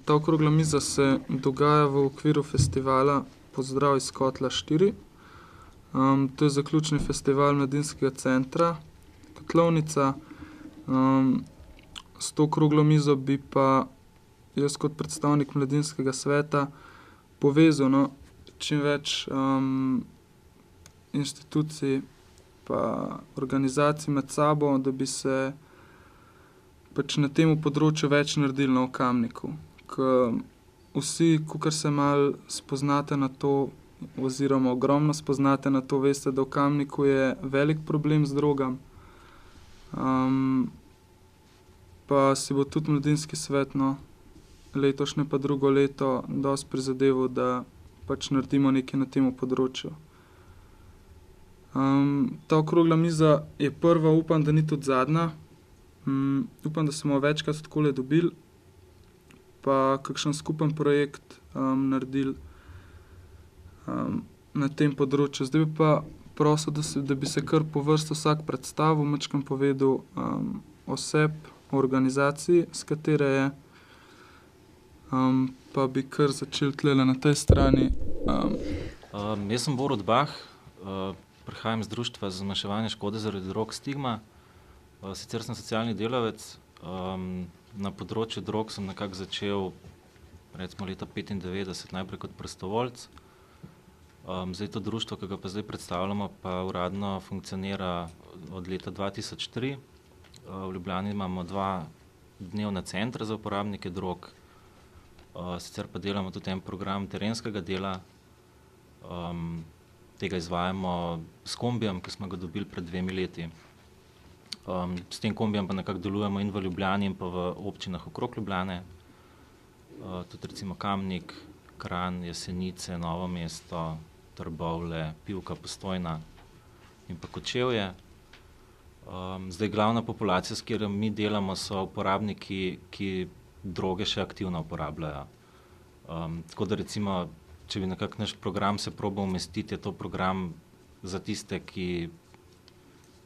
Ta okrogla miza se dogaja v okviru festivala Pozdrav iz kotla 4. To je zaključni festival Mladinskega centra Kotlovnica. S to okroglo mizo bi pa jaz kot predstavnik mladinskega sveta povezal čim več inštitucij pa organizacij med sabo, da bi se pač na tem področju več naredilo v Kamniku. Ke vsi, kakor se malo spoznate na to, oziroma ogromno spoznate na to, veste, da v Kamniku je velik problem z drogami. Pa si bo tudi mladinski svet, letošnje pa drugo leto dosti prizadeval, da pač naredimo nekaj na tem področju. Ta okrogla miza je prva, upam, da ni tudi zadnja. Upam, da se bomo večkrat takole dobili pa kakšen skupen projekt naredili na tem področju. Zdaj bi pa prosil, da bi se kar po vrsti vsak predstavil, majčkeno povedal o sebi, o organizaciji, s katere je. Pa bi kar začeli tulele na tej strani. Jaz sem Borut Bah, prihajam iz Društva za zmanjševanje škode zaradi drog Stigma. Sicer sem socialni delavec, na področju drog sem nekako začel recimo leta 1995, najprej kot prostovoljec. Zdaj to društvo, ki ga pa zdaj predstavljamo, pa uradno funkcionira od leta 2003. V Ljubljani imamo 2 dnevna centra za uporabnike drog, sicer pa delamo tudi en program terenskega dela. Tega izvajamo s kombijem, ki smo ga dobili pred 2 leti. S tem kombijem pa nekako delujemo in v Ljubljani in pa v občinah okrog Ljubljane. Tudi recimo Kamnik, Kranj, Jesenice, Novo mesto, Trbovlje, Pivka, Postojna in pa Kočevje. Zdaj glavna populacija, s katero mi delamo, so uporabniki, ki droge še aktivno uporabljajo. Tako da recimo, če bi nekako naš program se probal umestiti, je to program za tiste, ki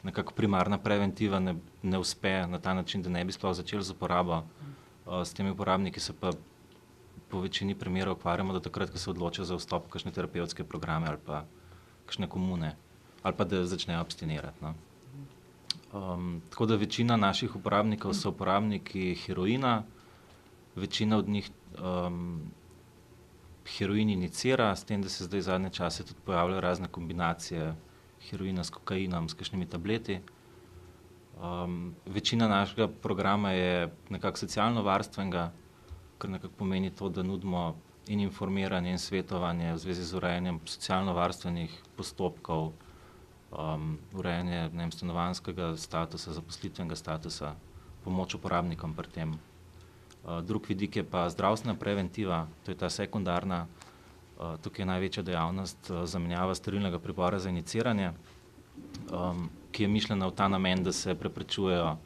nekako primarna preventiva ne uspe na ta način, da ne bi sploh začeli z uporabo. S temi uporabniki se pa po večini primerov ukvarjamo do takrat, ko se odločijo za vstop v kakšne terapevtske programe ali pa kakšne komune. Ali pa da začnejo abstinirati, Tako da večina naših uporabnikov so uporabniki heroina. Večina od njih heroin inicira, s tem, da se zdaj zadnje čase tudi pojavljajo razne kombinacije heroina s kokainom, s kakšnimi tableti. Večina našega programa je nekako socialno-varstvenega, kar nekako pomeni to, da nudimo in informiranje in svetovanje v zvezi z urejanjem socialno-varstvenih postopkov, urejanje stanovanjskega statusa, zaposlitvenega statusa, pomoč uporabnikom pri tem. Drug vidik je pa zdravstvena preventiva, to je ta sekundarna. Tukaj je največja dejavnost zamenjava sterilnega pribora za iniciranje, ki je mišljena v ta namen, da se preprečujejo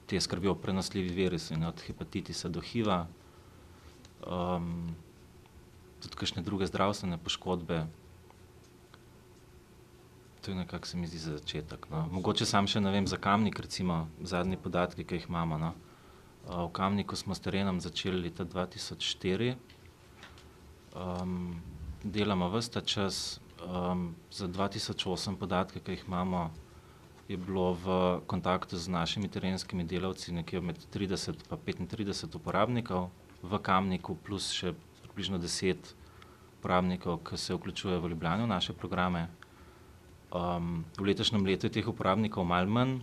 te skrbijo prenosljivi virusi, od hepatitisa do HIV-a, tudi kakšne druge zdravstvene poškodbe. To je nekako, se mi zdi, za začetek, Mogoče samo še, ne vem, za Kamnik recimo, zadnji podatki, ki jih imamo, V Kamniku smo s terenom začeli leta 2004. Delamo ves ta čas. Za 2008 podatke, ki jih imamo, je bilo v kontaktu z našimi terenskimi delavci nekje med 30 pa 35 uporabnikov v Kamniku, plus še približno 10 uporabnikov, ki se vključujejo v Ljubljani v naše programe. V letošnjem letu je teh uporabnikov malo manj,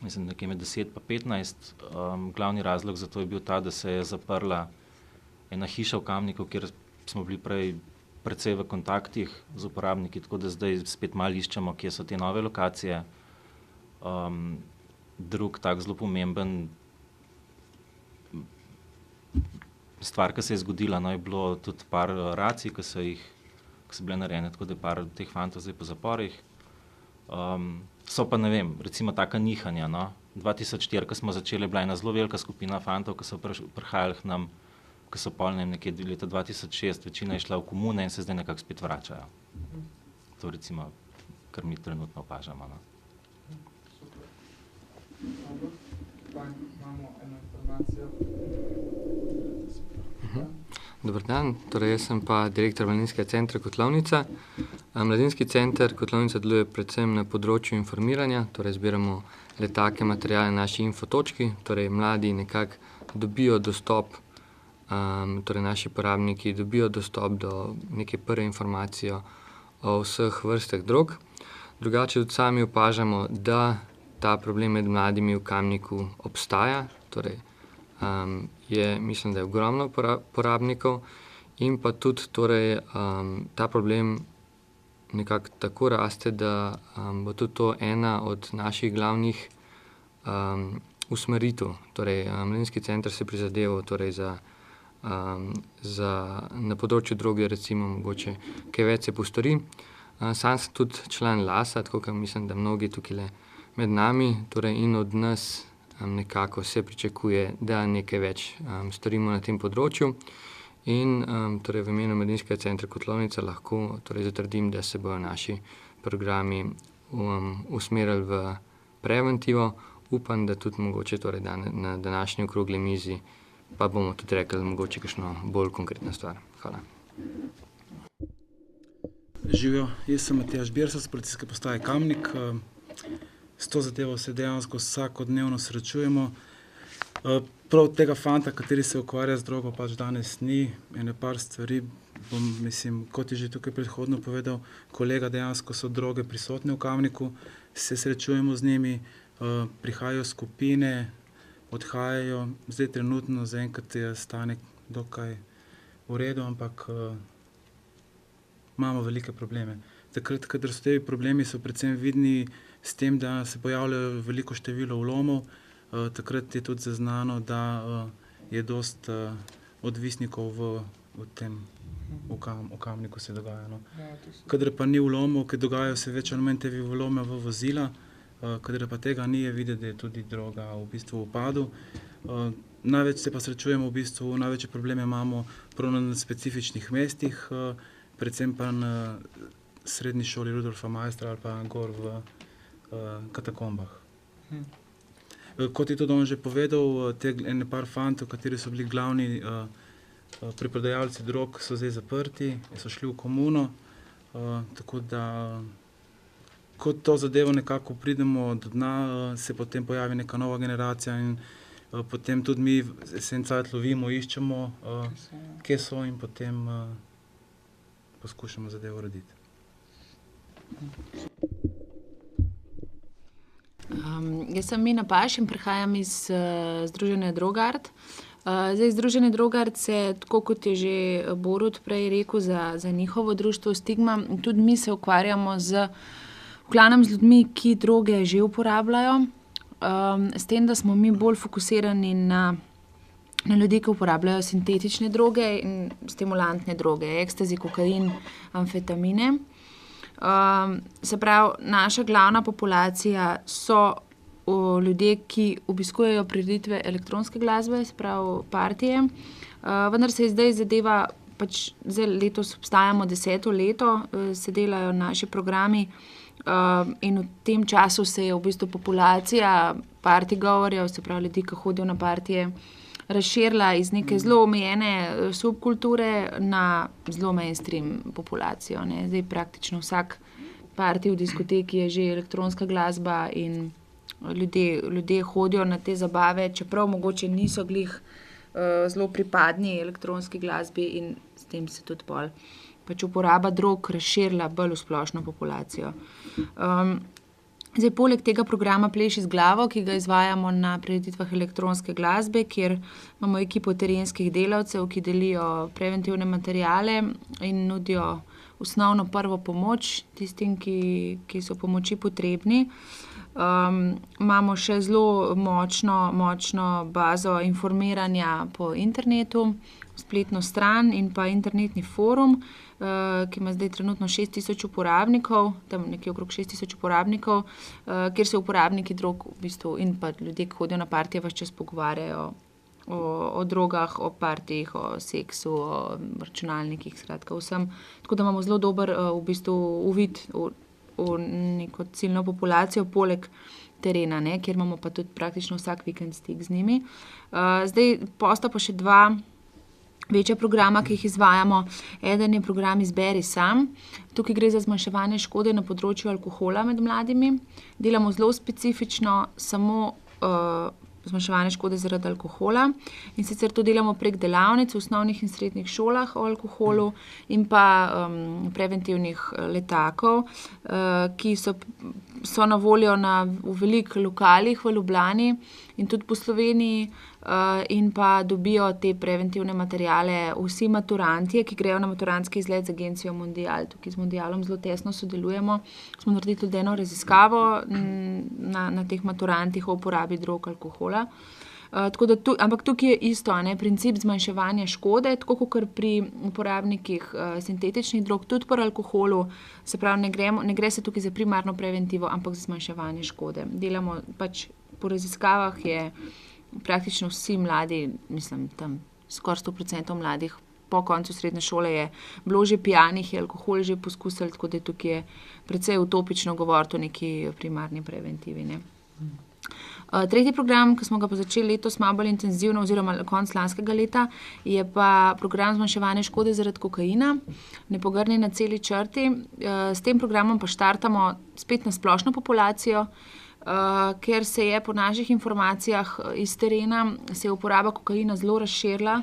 mislim nekje med 10 pa 15. Glavni razlog za to je bil ta, da se je zaprla ena hiša v Kamniku, kjer smo bili prej precej v kontaktih z uporabniki, tako da zdaj spet malo iščemo, kje so te nove lokacije. Drug tak zelo pomemben stvar, ki se je zgodila, je bilo tudi par racij, ki so bile narejene, tako da je par teh fantov zdaj po zaporih. So pa, ne vem, recimo taka nihanja, 2004, ko smo začeli, je bila ena zelo velika skupina fantov, ki so prihajali k nam, ki so pol nekje leta 2006, večina je šla v komune in se zdaj nekako spet vračajo. To recimo, kar mi trenutno opažamo, Super. Pa imamo eno informacijo. Dober dan, torej jaz sem pa direktor Mladinskega centra Kotlovnica. Mladinski center Kotlovnica deluje predvsem na področju informiranja, torej zbiramo letake, materiale na naši infotočki, torej mladi nekako dobijo dostop, torej naši porabniki dobijo dostop do neke prve informacije o vseh vrstah drog. Drugače tudi sami opažamo, da ta problem med mladimi v Kamniku obstaja, torej mislim, da je ogromno porabnikov in pa tudi torej, ta problem nekako tako raste, da bo tudi to ena od naših glavnih usmeritev. Torej, Mladinski center se prizadeva torej na področju droge, recimo mogoče kaj več se postori. Sam sem tudi član LAS-a, tako kot mislim, da mnogi tukaj med nami, torej in od nas nekako se pričakuje, da nekaj več storimo na tem področju. In torej v imenu Mladinskega centra Kotlovnica lahko torej zatrdim, da se bodo naši programi usmerili v preventivo. Upam, da tudi mogoče torej na današnji okrogli mizi pa bomo tudi rekli mogoče kakšno bolj konkretna stvar. Hvala. Živijo, jaz sem Matjaž Birsa, Policijske postaje Kamnik. S to zadevo se dejansko vsakodnevno srečujemo. Prav tega fanta, kateri se ukvarja z drogo, pač danes ni. Ene par stvari, kot je že tukaj predhodno povedal kolega, dejansko so droge prisotne v Kamniku, se srečujemo z njimi, prihajajo skupine, odhajajo. Zdaj trenutno zaenkrat je stanje dokaj v redu, ampak imamo velike probleme. Takrat, kadar so te problemi, so predvsem vidni s tem, da se pojavljajo veliko število vlomov. Takrat je tudi zaznano, da je dosti odvisnikov v Kamniku se dogaja. No. Kadar pa ni vlomov, ker dogajajo se več ali manj te vlome v vozila, kadar pa tega ni, je videti, da je tudi droga v bistvu v upadu. Največ se pa srečujemo v bistvu, največje probleme imamo prav na specifičnih mestih, predvsem pa na srednji šoli Rudolfa Maistra ali pa gor v katakombah. Kot je tudi on že povedal, ene par fantov, kateri so bili glavni preprodajalci drog, so zdaj zaprti, so šli v komuno, tako da ko to zadevo nekako pridemo do dna, se potem pojavi neka nova generacija in potem tudi mi se en cajt lovimo, iščemo, kje so in potem poskušamo zadevo urediti. Jaz sem Mina Paš in prihajam iz Združenja Drogart. Zdaj, Združenje Drogart se, tako kot je že Borut prej rekel, za njihovo društvo Stigma, tudi mi se ukvarjamo v glavnem z ljudmi, ki droge že uporabljajo, s tem, da smo mi bolj fokusirani na ljudi, ki uporabljajo sintetične droge in stimulantne droge, ekstazi, kokain, amfetamine. Se pravi, naša glavna populacija so ljudje, ki obiskujejo prireditve elektronske glasbe, se pravi partije, vendar se je zdaj zadeva, pač zdaj letos obstajamo 10. leto, se delajo naši programi in v tem času se je v bistvu populacija partigoverjev, se pravi ljudi, ki hodijo na partije, razširila iz neke zelo omejene subkulture na zelo mainstream populacijo. Ne. Zdaj praktično vsak party v diskoteki je že elektronska glasba in ljudje hodijo na te zabave, čeprav mogoče niso glih zelo pripadni elektronski glasbi in s tem se tudi pol pač uporaba drog razširila bolj v splošno populacijo. Zdaj, poleg tega programa Pleši z glavo, ki ga izvajamo na prireditvah elektronske glasbe, kjer imamo ekipo terenskih delavcev, ki delijo preventivne materiale in nudijo osnovno prvo pomoč tistim, ki so pomoči potrebni. Imamo še zelo močno bazo informiranja po internetu, spletno stran in pa internetni forum, ki ima zdaj trenutno 6000 uporabnikov, tam nekje okrog 6000 uporabnikov, kjer se uporabniki drog v bistvu in pa ljudje, ki hodijo na partije, ves čas pogovarjajo o drogah, o partijih, o seksu, o računalnikih, skratka vsem. Tako da imamo zelo dober v bistvu uvid v neko ciljno populacijo, poleg terena, ne, kjer imamo pa tudi praktično vsak vikend stik z njimi. Zdaj posta pa še dva večja programa, ki jih izvajamo. Eden je program Izberi sam. Tukaj gre za zmanjševanje škode na področju alkohola med mladimi. Delamo zelo specifično samo zmanjševanje škode zaradi alkohola, in sicer to delamo prek delavnic v osnovnih in srednjih šolah o alkoholu in pa preventivnih letakov, ki so na voljo v veliko lokalih v Ljubljani in tudi po Sloveniji, in pa dobijo te preventivne materiale vsi maturantje, ki grejo na maturantski izlet z agencijo Mundial. Tukaj z Mundialom zelo tesno sodelujemo. Smo naredili tudi eno raziskavo na teh maturantih o uporabi drog, alkohola. Ampak tukaj je isto, princip zmanjševanja škode, tako kot pri uporabnikih sintetičnih drog, tudi pri alkoholu. Se pravi, ne gre se tukaj za primarno preventivo, ampak za zmanjševanje škode. Delamo pač po raziskavah je praktično vsi mladi, mislim, tam skoraj 100% mladih po koncu srednje šole je bilo že pijanih, je alkohol že poskusili, tako da tukaj je precej utopično govoriti o neki primarni preventivi. Ne. Tretji program, ki smo ga pa začeli letos malo bolj intenzivno, oziroma konec lanskega leta, je pa program zmanjševanja škode zaradi kokaina, nepogrni na celi črti. S tem programom pa štartamo spet na splošno populacijo, ker se je po naših informacijah iz terena se je uporaba kokaina zelo razširila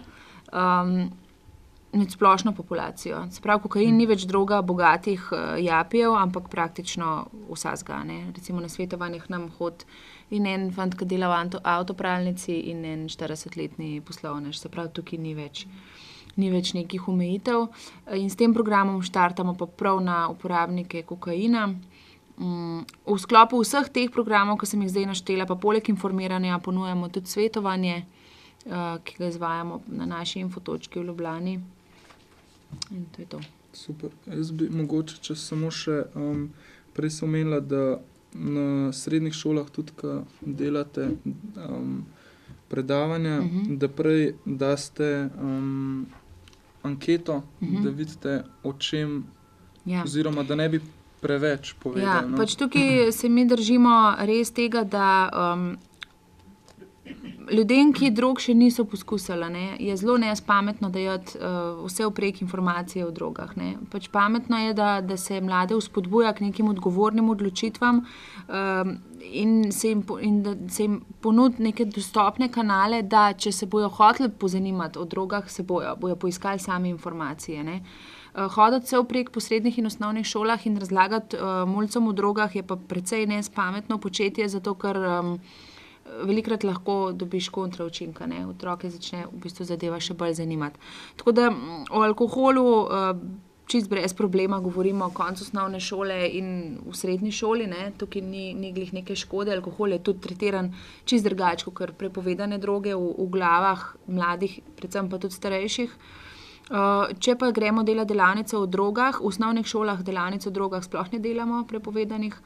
med splošno populacijo. Se pravi, kokain ni več droga bogatih japijev, ampak praktično vsazga. Recimo na svetovanjih nam hodi in en fant, ki dela v avtopralnici, in en 40-letni poslovnež. Se pravi, tukaj ni več nekih omejitev. In s tem programom štartamo pa prav na uporabnike kokaina. V sklopu vseh teh programov, ki sem jih zdaj naštela, pa poleg informiranja ponujamo tudi svetovanje, ki ga izvajamo na naši infotočki v Ljubljani. In to je to. Super. Jaz bi mogoče, če samo še prej sem omenila, da na srednjih šolah tudi, ko delate predavanja, da prej daste anketo, da vidite, o čem, oziroma da ne bi preveč povedali. Pač tukaj se mi držimo res tega, da ljudem, ki drog še niso poskusili, je zelo nespametno dajati vse vprek informacije o drogah. Pač pametno je, da se mlade vzpodbuja k nekim odgovornim odločitvam in da se jim ponudi neke dostopne kanale, da če se bojo hoteli pozanimati o drogah, bojo poiskali sami informacije. Hoditi se vprek po srednjih in osnovnih šolah in razlagati mulcem o drogah je pa precej nespametno početje, zato ker velikokrat lahko dobiš kontraučinka. Otroke začne v bistvu zadeva še bolj zanimati. Tako da o alkoholu čist brez problema govorimo konec osnovne šole in v srednji šoli. Tukaj ni glih neke škode. Alkohol je tudi tretiran čist drugače kot prepovedane droge v glavah mladih, predvsem pa tudi starejših. Če pa gremo delati delavnice o drogah, v osnovnih šolah delavnice o drogah sploh ne delamo prepovedanih.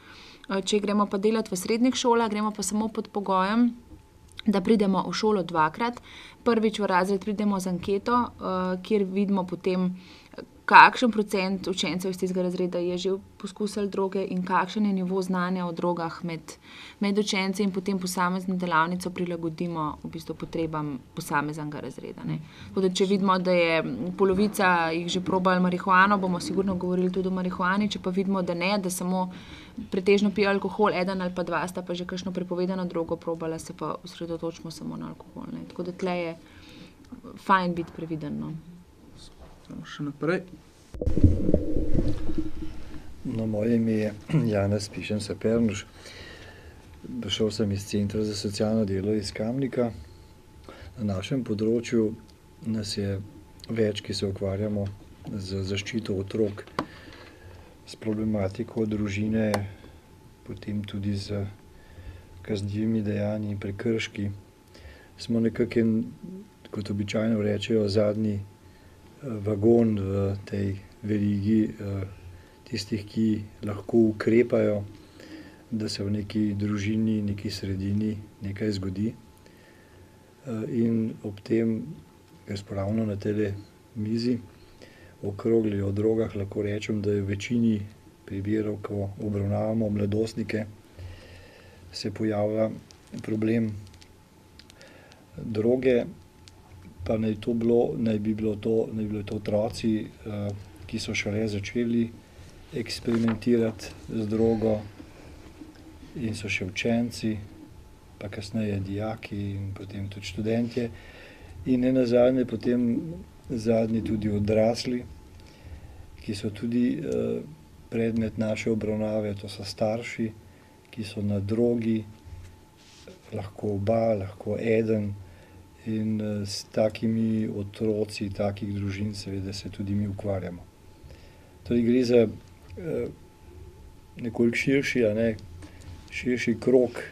Če gremo pa delati v srednjih šolah, gremo pa samo pod pogojem, da pridemo v šolo dvakrat. Prvič v razred pridemo z anketo, kjer vidimo potem, kakšen procent učencev iz tistega razreda je že poskusili droge in kakšen je nivo znanja o drogah med učenci, in potem posamezno delavnico prilagodimo v bistvu potrebam posameznega razreda. Tako da če vidimo, da je polovica jih že probali marihuano, bomo sigurno govorili tudi o marihuani, če pa vidimo, da ne, da samo pretežno pijo alkohol, eden ali pa dva sta pa že kakšno prepovedano drogo probala, se pa osredotočimo samo na alkohol. Tako da tle je fajn biti previden. Še naprej. Moje ime je Janez Pišenca Pernuš. Prišel sem iz Centra za socialno delo iz Kamnika. Na našem področju nas je več, ki se ukvarjamo z zaščito otrok, s problematiko družine, potem tudi z kaznivimi dejanji in prekrški. Smo nekako, kot običajno rečejo, zadnji vagon v tej verigi tistih, ki lahko ukrepajo, da se v neki družini, neki sredini nekaj zgodi. In ob tem, ker smo ravno na tej mizi okrogli o drogah, lahko rečem, da je v večini primerov, ko obravnavamo mladostnike, se pojavlja problem droge, pa naj bi bilo to otroci, ki so šele začeli eksperimentirati z drogo in so še učenci, pa kasneje dijaki in potem tudi študentje. In nenazadnje potem zadnji tudi odrasli, ki so tudi predmet naše obravnave, to so starši, ki so na drogi, lahko oba, lahko eden. In s takimi otroci, takih družin seveda se tudi mi ukvarjamo. Torej gre za nekoliko širši krog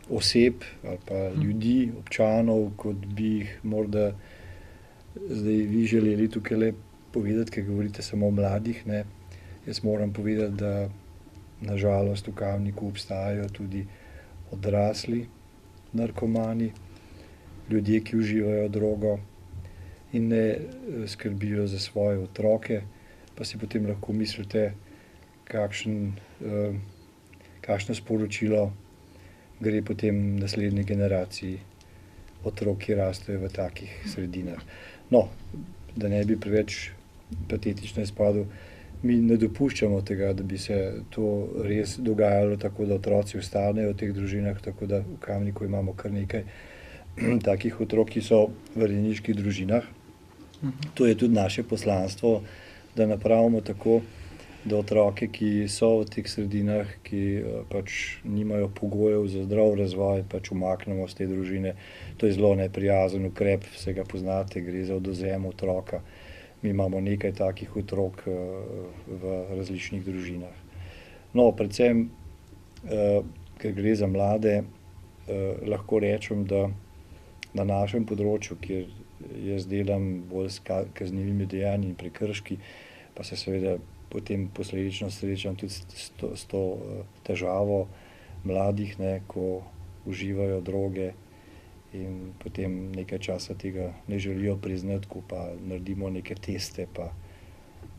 oseb ali pa ljudi, občanov, kot bi jih morda zdaj vi želeli tukaj le povedati, ker govorite samo o mladih, ne. Jaz moram povedati, da na žalost v Kamniku obstajajo tudi odrasli narkomani, ljudje, ki uživajo drogo in ne skrbijo za svoje otroke, pa si potem lahko mislite, kakšno sporočilo gre potem naslednji generaciji otrok, ki rastejo v takih sredinah. No, da ne bi preveč patetično izpadel, mi ne dopuščamo tega, da bi se to res dogajalo tako, da otroci ostanejo v teh družinah, tako da v Kamniku imamo kar nekaj takih otrok, ki so v rejniških družinah. To je tudi naše poslanstvo, da napravimo tako, da otroke, ki so v teh sredinah, ki pač nimajo pogojev za zdrav razvoj, pač umaknemo z te družine. To je zelo neprijazen ukrep, vse ga poznate, gre za odvzem otroka. Mi imamo nekaj takih otrok v različnih družinah. No, predvsem, ker gre za mlade, lahko rečem, da na našem področju, kjer jaz delam bolj s kaznivimi dejanji in prekrški, pa se seveda potem posledično srečam tudi s to težavo mladih, ne, ko uživajo droge in potem nekaj časa tega ne želijo priznati, ko pa naredimo neke teste, pa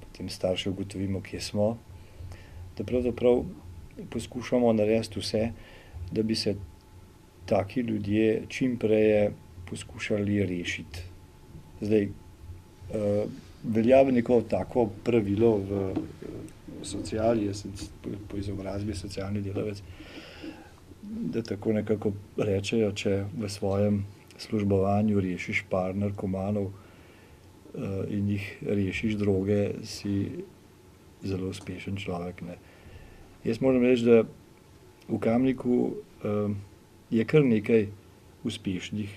potem starši ugotovimo, kje smo, da pravzaprav poskušamo narediti vse, da bi se taki ljudje čim prej poskušali rešiti. Zdaj, velja neko tako pravilo v sociali, jaz sem po izobrazbi socialni delavec, da tako nekako rečejo, če v svojem službovanju rešiš par narkomanov in jih rešiš droge, si zelo uspešen človek, ne. Jaz moram reči, da v Kamniku je kar nekaj uspešnih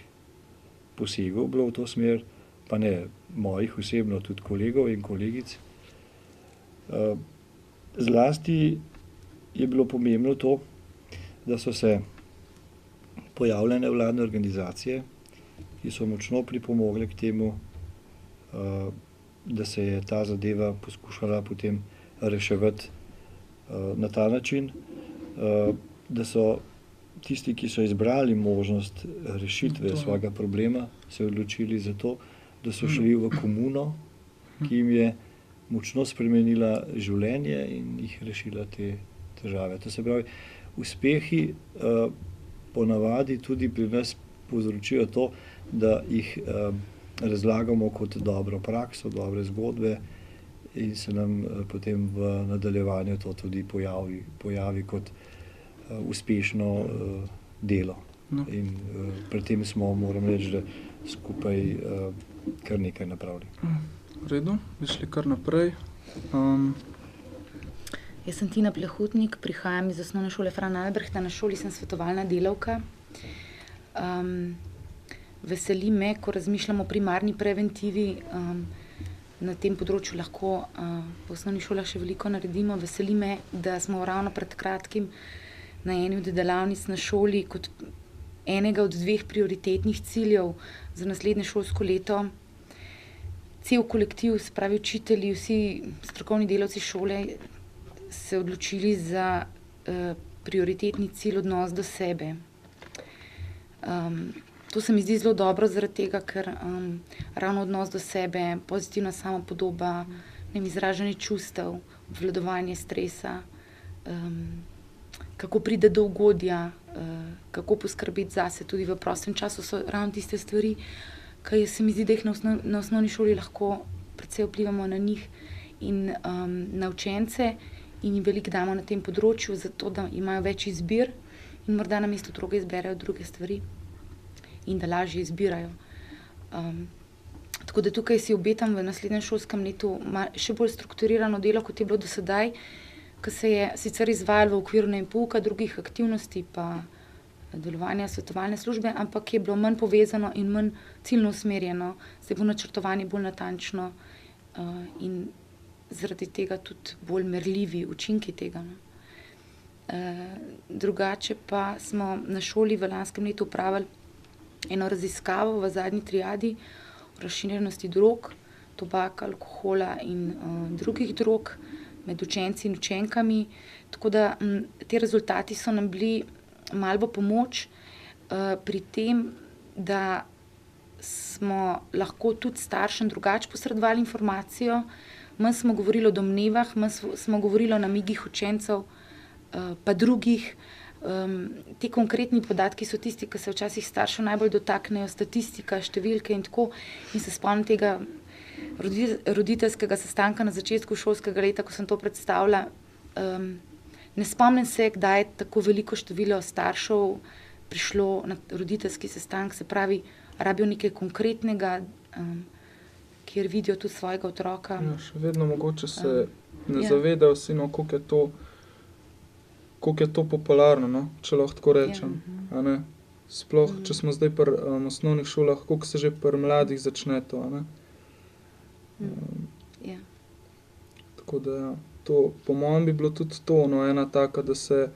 posegov bilo v to smer, pa ne mojih osebno, tudi kolegov in kolegic. Zlasti je bilo pomembno to, da so se pojavile nevladne organizacije, ki so močno pripomogle k temu, da se je ta zadeva poskušala potem reševati na ta način, da so tisti, ki so izbrali možnost rešitve svojega problema, se odločili za to, da so šli v komuno, ki jim je močno spremenila življenje in jih rešila te težave. To se pravi, uspehi ponavadi tudi pri nas povzročijo to, da jih razlagamo kot dobro prakso, dobre zgodbe in se nam potem v nadaljevanju to tudi pojavi kot uspešno delo. No. In pri tem smo, moram reči, da skupaj kar nekaj napravili. V redu, bi šli kar naprej. Jaz sem Tina Plehutnik, prihajam iz osnovne šole Fran Albrehta, na šoli sem svetovalna delavka. Veseli me, ko razmišljamo o primarni preventivi, na tem področju lahko v osnovnih šolah še veliko naredimo. Veseli me, da smo ravno pred kratkim na eni od delavnic na šoli kot enega od 2 prioritetnih ciljev za naslednje šolsko leto cel kolektiv, se pravi učitelji, vsi strokovni delavci šole se odločili za prioritetni cilj odnos do sebe. To se mi zdi zelo dobro zaradi tega, ker ravno odnos do sebe, pozitivna samopodoba, izražanje čustev, obvladovanje stresa, kako pride do ugodja, kako poskrbeti zase tudi v prostem času, so ravno tiste stvari, ki se mi zdi, da jih na osnovni šoli lahko precej vplivamo na njih in na učence in jim veliko damo na tem področju, zato da imajo več izbir in morda namesto droge izberejo druge stvari in da lažje izbirajo. Tako da tukaj si obetam v naslednjem šolskem letu še bolj strukturirano delo, kot je bilo do sedaj, ki se je sicer izvajalo v okviru pouka, drugih aktivnosti pa delovanja svetovalne službe, ampak je bilo manj povezano in manj ciljno usmerjeno. Zdaj bo načrtovanje bolj natančno in zaradi tega tudi bolj merljivi učinki tega. Drugače pa smo na šoli v lanskem letu opravili eno raziskavo v zadnji triadi o razširjenosti drog, tobaka, alkohola in drugih drog med učenci in učenkami. Tako da ti rezultati so nam bili malo v pomoč pri tem, da smo lahko tudi staršem drugače posredovali informacijo. Manj smo govorili o domnevah, manj smo govorili o namigih učencev, pa drugih. Ti konkretni podatki so tisti, ki se včasih staršev najbolj dotaknejo, statistika, številke in tako. In se spomnim tega roditeljskega sestanka na začetku šolskega leta, ko sem to predstavila. Ne spomnim se, kdaj je tako veliko število staršev prišlo na roditeljski sestanek, se pravi, rabijo nekaj konkretnega, kjer vidijo tudi svojega otroka. Ja, še vedno mogoče se ne zavedajo vsi, koliko je to popularno, no? Če lahko tako rečem. A ne? Sploh, če smo zdaj pri osnovnih šolah, koliko se že pri mladih začne to. A ne? Tako da to, po mojem bi bilo tudi to, ena taka, da se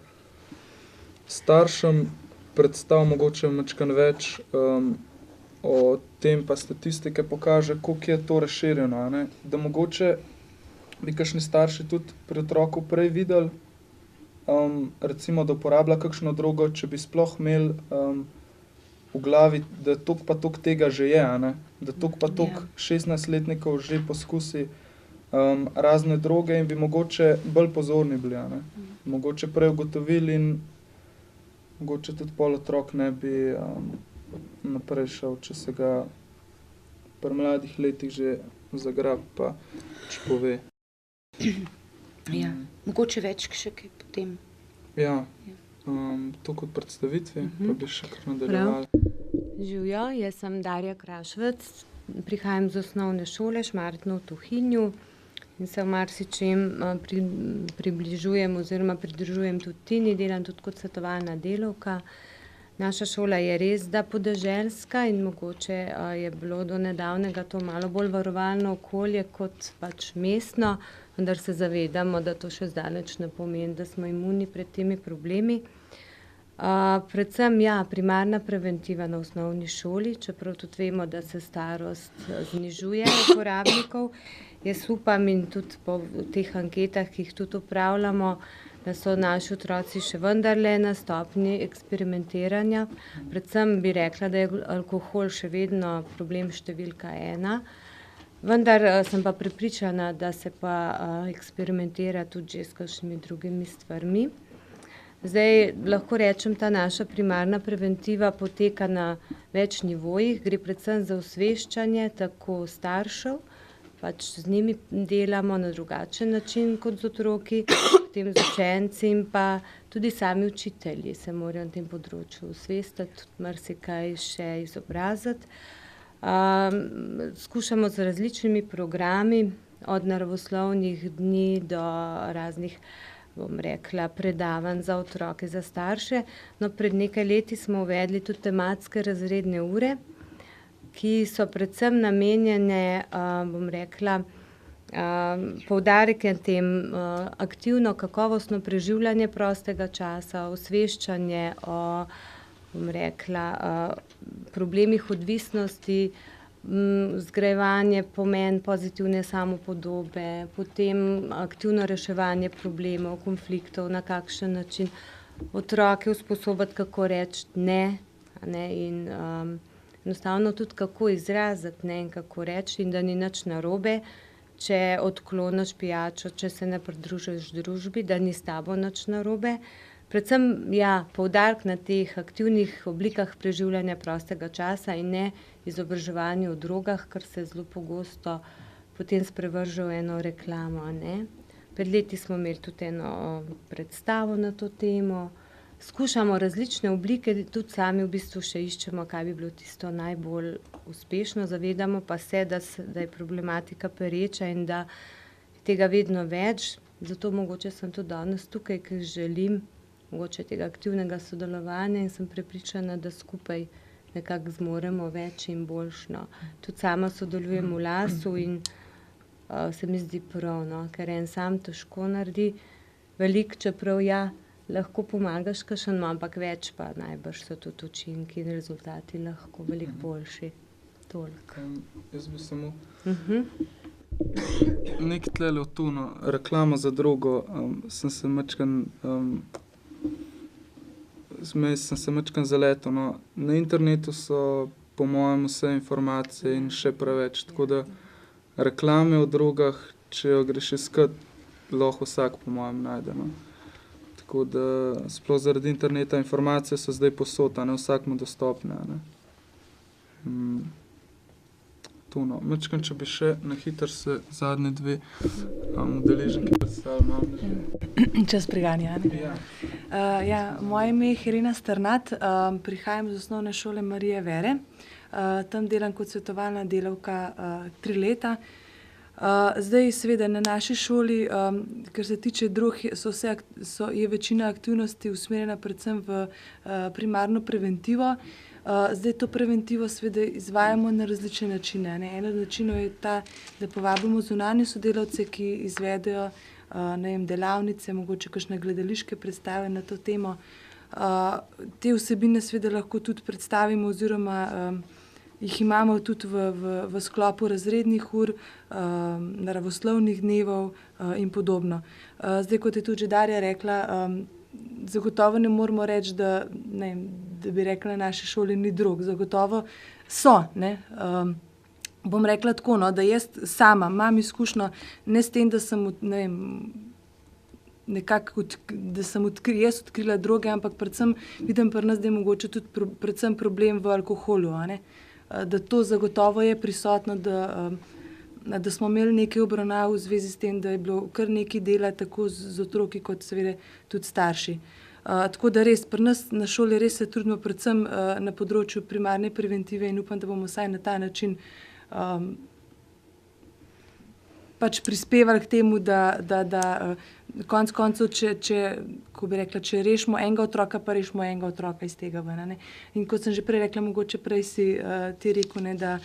staršem predstav mogoče malo več o tem, pa statistike pokaže, koliko je to razširjeno. A ne? Da mogoče bi kakšni starši tudi pri otroku prej videli, recimo, da uporablja kakšno drogo, če bi sploh imeli v glavi, da toliko pa toliko tega že je, a ne? Da toliko pa toliko 16-letnikov že poskusi razne droge in bi mogoče bolj pozorni bili, a ne? Mogoče prej ugotovili in mogoče tudi pol otrok ne bi naprej šel, če se ga pri mladih letih že zagrabi, pa če pove. Ja, mogoče več še kaj potem. Ja, to kot predstavitvi, pa bi še kar nadaljevali. Živjo, jaz sem Darja Krašvec, prihajam z osnovne šole Šmartno v Tuhinju in se v marsičem približujem oziroma pridružujem tudi Tini, delam tudi kot svetovalna delavka. Naša šola je res da podeželska in mogoče je bilo do nedavnega to malo bolj varovalno okolje kot pač mestno, vendar se zavedamo, da to še zdaleč ne pomeni, da smo imuni pred temi problemi. Predvsem, primarna preventiva na osnovni šoli, čeprav tudi vemo, da se starost znižuje uporabnikov. Jaz upam in tudi po teh anketah, ki jih tudi opravljamo, da so naši otroci še vendarle na stopnji eksperimentiranja. Predvsem bi rekla, da je alkohol še vedno problem številka 1. Vendar sem pa prepričana, da se pa eksperimentira tudi že s kakšnimi drugimi stvarmi. Zdaj, lahko rečem, ta naša primarna preventiva poteka na več nivojih. Gre predvsem za osveščanje tako staršev, pač z njimi delamo na drugačen način kot z otroki, potem z učenci in pa tudi sami učitelji se morajo na tem področju osvestiti, tudi marsikaj še izobraziti. Skušamo z različnimi programi, od naravoslovnih dni do raznih, bom rekla, predavanj za otroke, za starše. No, pred nekaj leti smo uvedli tudi tematske razredne ure, ki so predvsem namenjene, bom rekla, poudarek na tem aktivno, kakovostno preživljanje prostega časa, osveščanje o, bom rekla, problemih odvisnosti, zgrajevanje pomen pozitivne samopodobe, potem aktivno reševanje problemov, konfliktov, na kakšen način otroke usposobiti, kako reči ne, in enostavno tudi kako izraziti ne in kako reči in da ni nič narobe, če odkloniš pijačo, če se ne pridružiš družbi, da ni s tabo nič narobe. Predvsem poudarek na teh aktivnih oblikah preživljanja prostega časa in ne izobraževanju o drogah, ker se zelo pogosto potem sprevrže v eno reklamo, ne. Pred leti smo imeli tudi eno predstavo na to temo. Skušamo različne oblike, tudi sami v bistvu še iščemo, kaj bi bilo tisto najbolj uspešno. Zavedamo pa se, da je problematika pereča in da je tega vedno več. Zato mogoče sem tudi danes tukaj, ker želim mogoče tega aktivnega sodelovanja in sem prepričana, da skupaj nekako zmoremo več in boljšno. Tudi sama sodelujem v Lasu in se mi zdi prav, no, ker en sam težko naredi veliko, čeprav lahko pomagaš kakšno, ampak več pa najbrž so tudi učinki in rezultati lahko veliko boljši. Toliko. Jaz bi samo nekaj tlele od tu, no, reklama za drogo, sem se mačkan zaletel, no. Na internetu so po mojem vse informacije in še preveč, tako da reklame o drogah, če jo greš iskat, lahko vsak po mojem najde, no. Tako da sploh zaradi interneta informacije so zdaj posod, a ne vsakmu dostopne, a ne. To, no. Mačkan, če bi še na hitro se zadnje dve udeleženke predstavili, malo. Čas priganja, ne? Moje ime je Irena Strnad, prihajam z Osnovne šole Marije Vere. Tam delam kot svetovalna delavka 3 leta. Zdaj seveda na naši šoli, kar se tiče drog, je večina aktivnosti usmerjena predvsem v primarno preventivo. Zdaj to preventivo seveda izvajamo na različne načine, ne. En od načinov je ta, da povabimo zunanje sodelavce, ki izvedejo delavnice, mogoče kakšne gledališke predstave na to temo. Te vsebine seveda lahko tudi predstavimo oziroma jih imamo tudi v sklopu razrednih ur, naravoslovnih dnevov in podobno. Zdaj, kot je tudi že Darja rekla, zagotovo ne moramo reči, da bi rekla, na naši šoli ni drog. Zagotovo so, ne. Bom rekla tako, no, da jaz sama imam izkušnjo ne s tem, da sem, da sem jaz odkrila droge, ampak predvsem vidim pri nas, da je mogoče tudi predvsem problem v alkoholu, a ne. Da to zagotovo je prisotno, da smo imeli nekaj obravnav v zvezi s tem, da je bilo kar nekaj dela tako z otroki kot seveda tudi starši. Tako da res, pri nas na šoli res se trudimo predvsem na področju primarne preventive in upam, da bomo vsaj na ta način pač prispevali k temu, da konec koncev, če rešimo enega otroka, pa rešimo enega otroka iz tega ven, ne. In kot sem že prej rekla, mogoče prej si ti rekel, ne, da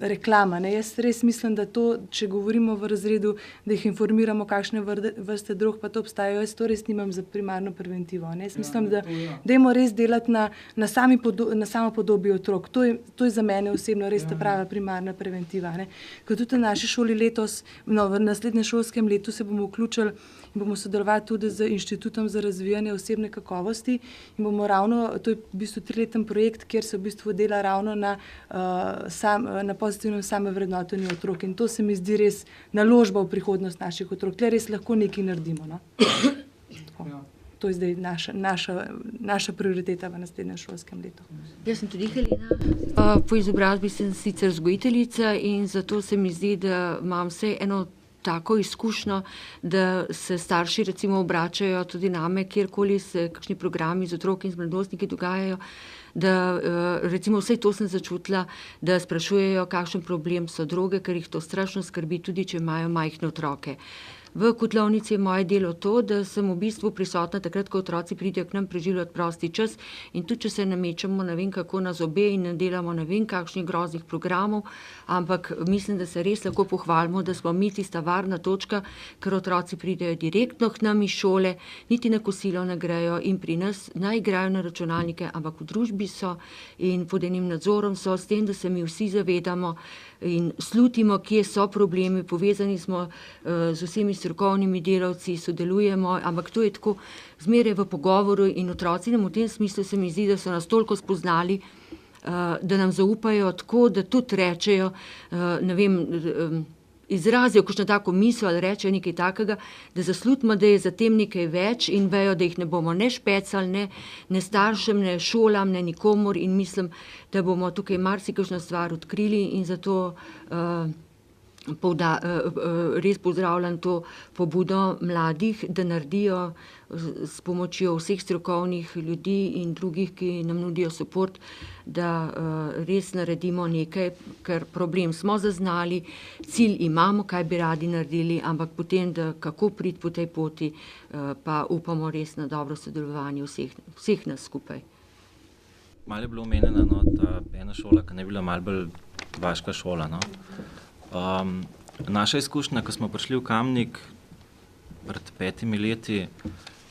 reklama, ne. Jaz res mislim, da to, če govorimo v razredu, da jih informiramo, kakšne vrste drog pa to obstajajo, jaz to res nimam za primarno preventivo, ne. Jaz mislim, da dajmo res delati na samo podobi otrok. To je za mene osebno res ta prava primarna preventiva, ne. Ker tudi na naši šoli letos, v naslednjem šolskem letu se bomo vključili in bomo sodelovali tudi z Inštitutom za razvijanje osebne kakovosti in bomo ravno, to je v bistvu 3-leten projekt, kjer se v bistvu dela ravno na pozitivnem samovrednotenju otrok in to se mi zdi res naložba v prihodnost naših otrok. Tle res lahko nekaj naredimo, no. To je zdaj naša prioriteta v naslednjem šolskem letu. Jaz sem tudi Helena. Po izobrazbi sem sicer vzgojiteljica in zato se mi zdi, da imam vse eno tako izkušnjo, da se starši recimo obračajo tudi name, kjerkoli se kakšni programi z otroki in z mladostniki dogajajo, da recimo vsaj to sem začutila, da sprašujejo, kakšen problem so droge, ker jih to strašno skrbi, tudi če imajo majhne otroke. V Kotlovnici je moje delo to, da sem v bistvu prisotna takrat, ko otroci pridejo k nam preživljati prosti čas in tudi, če se namečemo ne vem kako na zobe in ne delamo ne vem kakšnih groznih programov, ampak mislim, da se res lahko pohvalimo, da smo mi tista varna točka, ker otroci pridejo direktno k nam iz šole, niti na kosilo ne grejo in pri nas naj igrajo na računalnike, ampak v družbi so in pod enim nadzorom so, s tem, da se mi vsi zavedamo in slutimo, kje so problemi, povezani smo z vsemi strokovnimi delavci, sodelujemo, ampak to je tako zmeraj v pogovoru in otroci nam v tem smislu se mi zdi, da so nas toliko spoznali, da nam zaupajo tako, da tudi rečejo, ne vem, izrazijo kakšno tako misel ali rečejo nekaj takega, da zaslutimo, da je za tem nekaj več in vejo, da jih ne bomo ne špecali, ne staršem, ne šolam, ne nikomur in mislim, da bomo tukaj marsikakšno stvar odkrili in zato res pozdravljam to pobudo mladih, da naredijo s pomočjo vseh strokovnih ljudi in drugih, ki nam nudijo suport, da res naredimo nekaj, ker problem smo zaznali, cilj imamo, kaj bi radi naredili, ampak potem, da kako priti po tej poti, pa upamo res na dobro sodelovanje vseh nas skupaj. Malo je bilo omenjeno, ta ena šola, ki ne bi bila malo bolj vaška šola, no. Naša izkušnja, ko smo prišli v Kamnik pred 5 leti,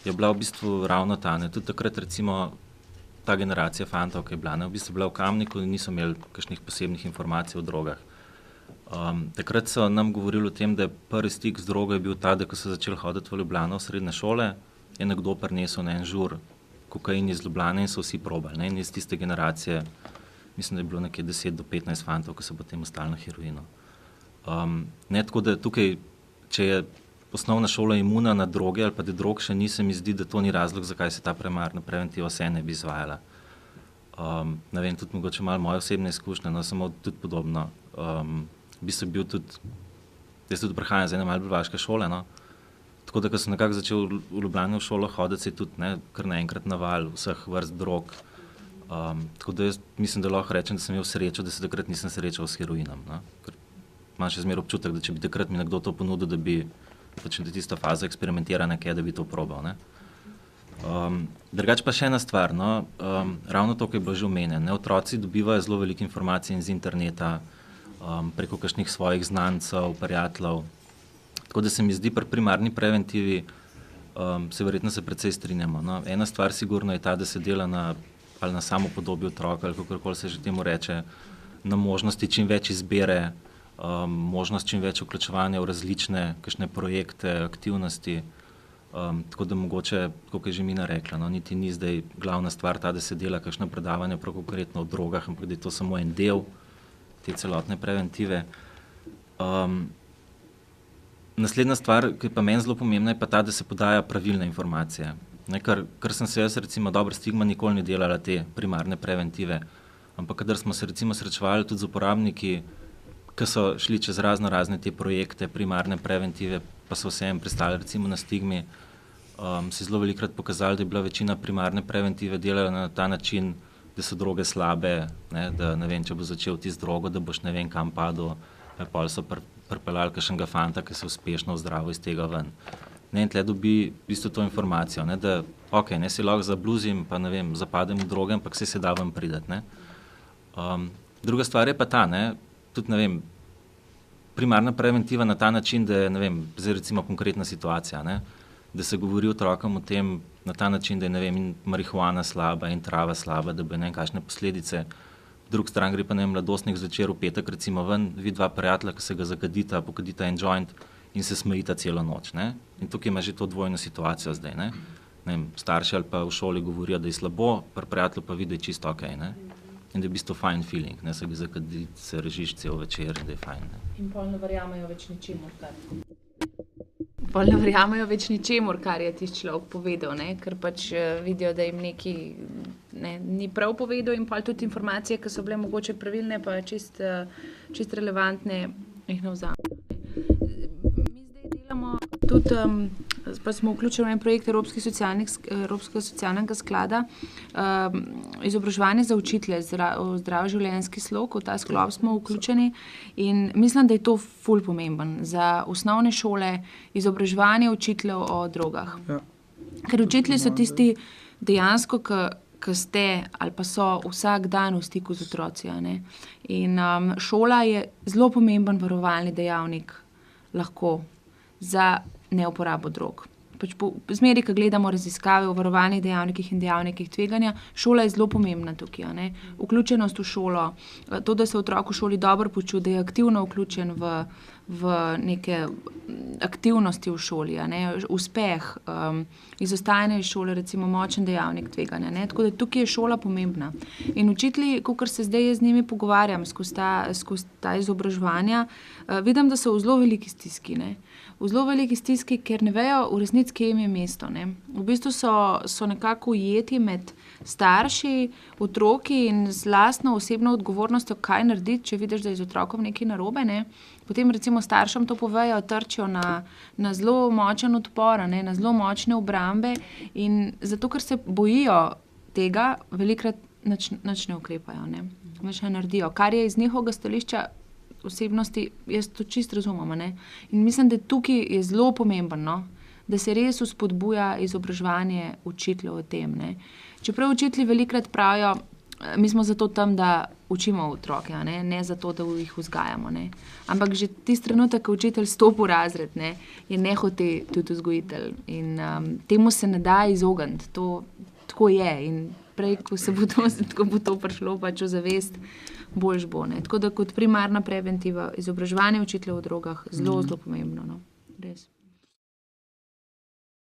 je bila v bistvu ravno ta, ne. Tudi takrat recimo ta generacija fantov, ki je bila, ne, v bistvu bila v Kamniku in niso imeli kakšnih posebnih informacij o drogah. Takrat so nam govorili o tem, da je prvi stik z drogo je bil ta, da ko so začeli hoditi v Ljubljano v srednje šole, je nekdo prinesel na en žur kokain iz Ljubljane in so vsi probali, ne, in iz tiste generacije, mislim, da je bilo nekje 10 do 15 fantov, ki so potem ostali na heroinu. Ne, tako da tukaj, če je osnovna šola imuna na droge ali pa da drog še ni, se mi zdi, da to ni razlog, zakaj se ta primarna preventiva vse ne bi izvajala. Ne vem, tudi mogoče malo moje osebne izkušnje, no, samo tudi podobno. V bistvu bil tudi, jaz tudi prihajam z ene malo bolj vaške šole, no. Tako da, ko sem nekako začel v Ljubljani v šolo hoditi, se je tudi, ne, kar naenkrat naval vseh vrst drog. Tako da jaz mislim, da lahko rečem, da sem imel srečo, da se takrat nisem srečal s heroinom, no. Ker imam še zmeraj občutek, da če bi takrat mi nekdo to ponudil, da bi pač tista faza eksperimentiranja, da bi to probal, ne. Drugače pa še ena stvar, no, ravno to, ko je bilo že omenjeno, ne, otroci dobivajo zelo veliko informacij iz interneta, preko kakšnih svojih znancev, prijateljev, tako da se mi zdi pri primarni preventivi, se verjetno se precej strinjamo, no. Ena stvar sigurno je ta, da se dela ali na samopodobju otroka, ali kakorkoli se že temu reče, na možnosti čim več izbire, možnost čim več vključevanja v različne kakšne projekte, aktivnosti, tako da mogoče, kot je že Mina rekla, no, niti ni zdaj glavna stvar ta, da se dela kakšna predavanja prav konkretno o drogah, ampak da je to samo en del te celotne preventive. Naslednja stvar, ki je pa meni zelo pomembna, je pa ta, da se podaja pravilne informacije. Ne, kar sem se jaz recimo Dobra stigma nikoli ni delala te primarne preventive, ampak kadar smo se recimo srečevali tudi z uporabniki, ki so šli čez razne te projekte primarne preventive, pa so vsem pristali recimo na stigmi, se zelo velikokrat pokazali, da je bila večina primarne preventive delajo na ta način, da so droge slabe, ne, da ne vem, če bo začel ti z drogo, da boš ne vem kam padel, pol so pripeljali kakšnega fanta, ki se uspešno ozdravil iz tega ven. Ne, in tle dobi v bistvu to informacijo, ne, da ok, ne si lahko zabluzim, pa ne vem, zapadem v droge, ampak se da ven prideti, ne. Druga stvar je pa ta, ne, tudi, ne vem, primarna preventiva na ta način, da je, ne vem, zdaj recimo konkretna situacija, ne, da se govori otrokom o tem na ta način, da je, ne vem, in marihuana slaba in trava slaba, da bo ne vem kakšne posledice. Drug stran gre pa, ne vem, mladostnik zvečer v petek recimo ven, vidi dva prijatelja, ki se ga zakadita, pokadita en joint in se smejita celo noč, ne. In tukaj ima že to dvojno situacijo zdaj, ne. Ne vem, starši ali pa v šoli govorijo, da je slabo, pri prijatelju pa vidi, da je čisto okej, ne. In da je v bistvu fajn feeling, ne, se ga zakaditi, se režiš cel večer, da je fajn, ne. In pol ne verjamejo več ničemur, Pol ne verjamejo več ničemur, kar je tisti človek povedal, ne, ker pač vidijo, da jim nekaj ni prav povedal in pol tudi informacije, ki so bile mogoče pravilne, pa čist relevantne, jih ne vzamejo. Mi zdaj delamo tudi, pa smo vključili v en projekt Evropskega socialnega sklada, izobraževanje za učitelje, zdrav življenjski slog, v ta sklop smo vključeni in mislim, da je to ful pomemben za osnovne šole, izobraževanje učiteljev o drogah. Ja. Ker učitelji so tisti dejansko, ki ste ali pa so vsak dan v stiku z otroci, ne. In šola je zelo pomemben varovalni dejavnik lahko za neuporabo drog. Pač po zmeri, ko gledamo raziskave o varovalnih dejavnikih in dejavnikih tveganja, šola je zelo pomembna tukaj, ne. Vključenost v šolo, to, da se otrok v šoli dobro počuti, da je aktivno vključen v v neke aktivnosti v šoli, uspeh, izostajanje iz šole, recimo močen dejavnik tveganja. Tako da tukaj je šola pomembna. In učitelji, kakor se zdaj jaz z njimi pogovarjam skozi ta izobraževanja, vidim, da so v zelo veliki stiski. V zelo veliki stiski, ker ne vejo v resnici, kje jim je mesto. V bistvu so nekako ujeti med starši, otroki in z lastno osebno odgovornostjo, kaj narediti, če vidiš, da je z otrokom nekaj narobe. Potem recimo staršem to povejo, trčijo na zelo močen odpor, na zelo močne obrambe in zato, ker se bojijo tega, velikrat nič ne ukrepajo, nič ne naredijo. Kar je iz njihovega stališča osebnosti, jaz to čisto razumem. In mislim, da tukaj je zelo pomembno, da se res vzpodbuja izobraževanje učiteljev o tem. Čeprav učitelji velikrat pravijo, mi smo zato tam, da učimo otroke, ne zato, da jih vzgajamo. Ampak že tisti trenutek, ko učitelj stopi v razred, je nehote tudi vzgojitelj. In temu se ne da izogniti. To tako je. In prej, ko bo to prišlo pač v zavest, boljš bo. Tako da kot primarna preventiva, izobraževanje učiteljev o drogah, zelo, zelo pomembno. Res.